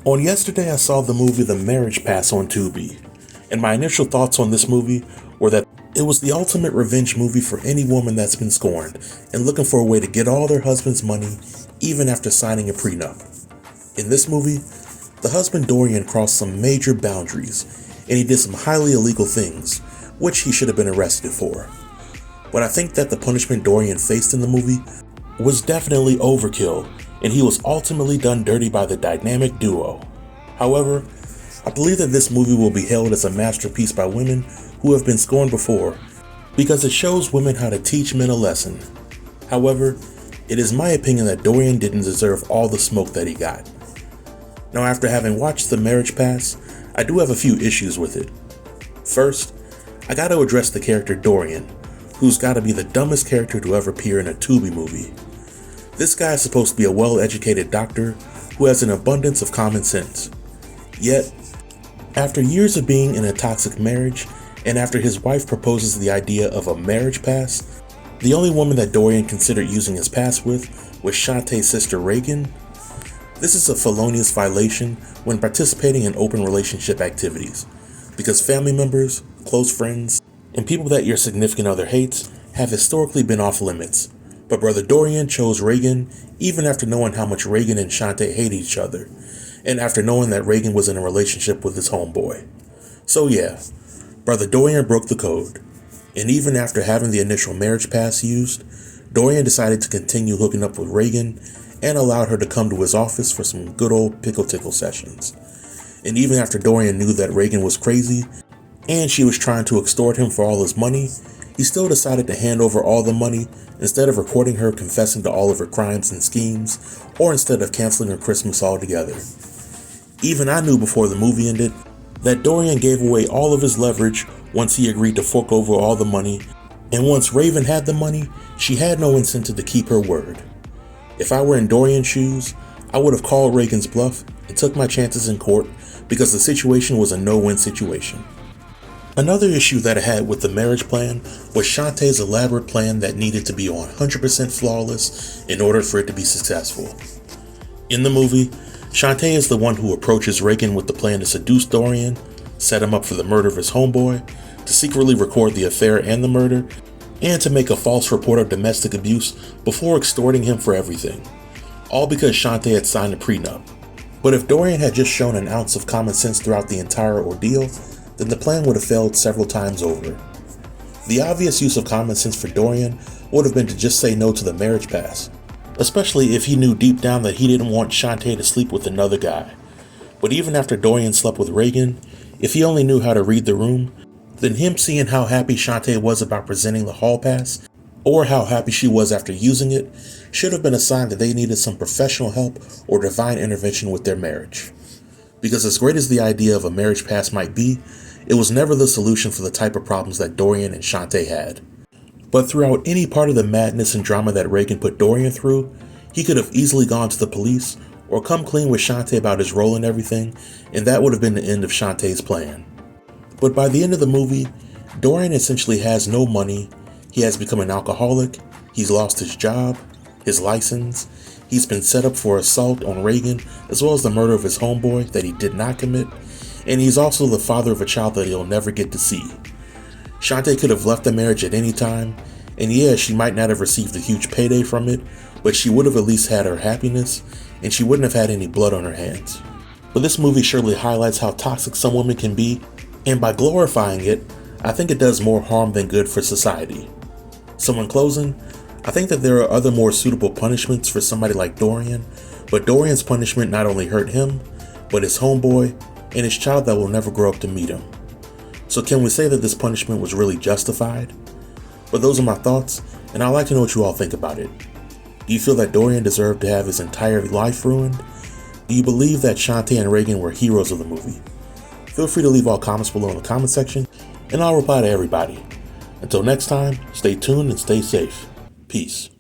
On yesterday, I saw the movie The Marriage Pass on Tubi, and my initial thoughts on this movie were that it was the ultimate revenge movie for any woman that's been scorned and looking for a way to get all their husband's money even after signing a prenup. In this movie, the husband Dorian crossed some major boundaries, and he did some highly illegal things, which he should have been arrested for. But I think that the punishment Dorian faced in the movie was definitely overkill, and he was ultimately done dirty by the dynamic duo. However, I believe that this movie will be hailed as a masterpiece by women who have been scorned before, because it shows women how to teach men a lesson. However, it is my opinion that Dorian didn't deserve all the smoke that he got. Now, after having watched The Marriage Pass, I do have a few issues with it. First, I gotta address the character Dorian, who's gotta be the dumbest character to ever appear in a Tubi movie. This guy is supposed to be a well-educated doctor who has an abundance of common sense. Yet, after years of being in a toxic marriage, and after his wife proposes the idea of a marriage pass, the only woman that Dorian considered using his pass with was Shantae's sister Reagan. This is a felonious violation when participating in open relationship activities, because family members, close friends, and people that your significant other hates have historically been off limits. But brother Dorian chose Reagan even after knowing how much Reagan and Shantae hate each other, and after knowing that Reagan was in a relationship with his homeboy. So yeah, brother Dorian broke the code, and even after having the initial marriage pass used, Dorian decided to continue hooking up with Reagan and allowed her to come to his office for some good old pickle tickle sessions. And even after Dorian knew that Reagan was crazy and she was trying to extort him for all his money, he still decided to hand over all the money instead of recording her confessing to all of her crimes and schemes, or instead of canceling her Christmas altogether. Even I knew before the movie ended that Dorian gave away all of his leverage once he agreed to fork over all the money, and once Raven had the money, she had no incentive to keep her word. If I were in Dorian's shoes, I would have called Reagan's bluff and took my chances in court because the situation was a no-win situation. Another issue that I had with the marriage plan was Shantae's elaborate plan that needed to be 100% flawless in order for it to be successful. In the movie, Shantae is the one who approaches Reagan with the plan to seduce Dorian, set him up for the murder of his homeboy, to secretly record the affair and the murder, and to make a false report of domestic abuse before extorting him for everything. All because Shantae had signed a prenup. But if Dorian had just shown an ounce of common sense throughout the entire ordeal, then the plan would have failed several times over. The obvious use of common sense for Dorian would have been to just say no to the marriage pass, especially if he knew deep down that he didn't want Shantae to sleep with another guy. But even after Dorian slept with Reagan, if he only knew how to read the room, then him seeing how happy Shantae was about presenting the hall pass, or how happy she was after using it, should have been a sign that they needed some professional help or divine intervention with their marriage. Because as great as the idea of a marriage pass might be, it was never the solution for the type of problems that Dorian and Shantae had. But throughout any part of the madness and drama that Reagan put Dorian through, he could have easily gone to the police or come clean with Shantae about his role in everything, and that would have been the end of Shantae's plan. But by the end of the movie, Dorian essentially has no money, he has become an alcoholic, he's lost his job, his license, he's been set up for assault on Reagan as well as the murder of his homeboy that he did not commit, and he's also the father of a child that he'll never get to see. Shantae could have left the marriage at any time, and yeah, she might not have received a huge payday from it, but she would have at least had her happiness, and she wouldn't have had any blood on her hands. But this movie surely highlights how toxic some women can be, and by glorifying it, I think it does more harm than good for society. So in closing, I think that there are other more suitable punishments for somebody like Dorian, but Dorian's punishment not only hurt him, but his homeboy, and his child that will never grow up to meet him. So can we say that this punishment was really justified? But those are my thoughts, and I'd like to know what you all think about it. Do you feel that Dorian deserved to have his entire life ruined? Do you believe that Shantae and Reagan were heroes of the movie? Feel free to leave all comments below in the comment section, and I'll reply to everybody. Until next time, stay tuned and stay safe. Peace.